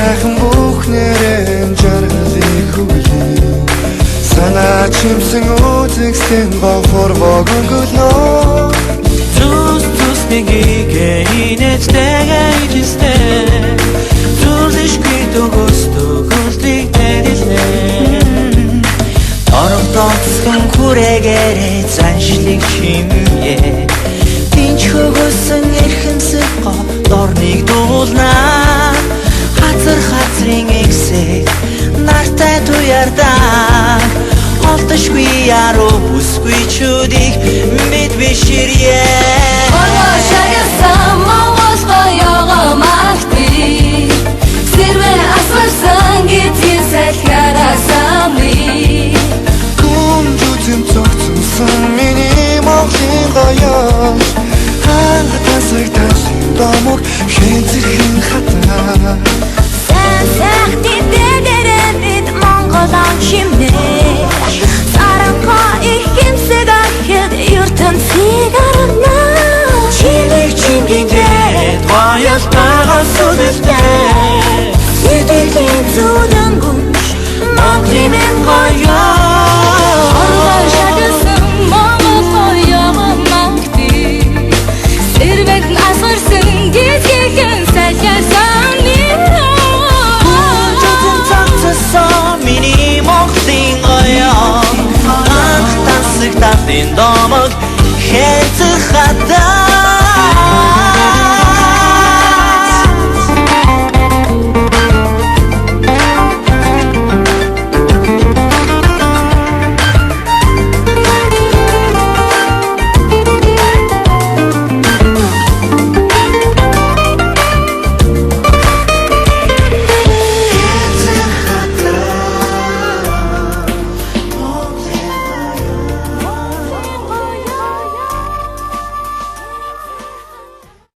сайхан бүхнээрээ жаргалыг хүлэе санаа чимсэн үзэгсэн гофор богонголоо Нигигээ инээжтэйгээ ижистэй Зүрлишгүй төгөстөгөлтийг тэдэлнэ Торомтоцгон хүрэгээрээ заншлыг химье Тинч хөгөсөн эрхэмсэг дорныг дуулнаа Хазрын эксэг нартай туярдаг Олдошгүй яруу бүсгүй чүдийг мэд биширье Миний Монголын гоёо хаалтасаг тасын домог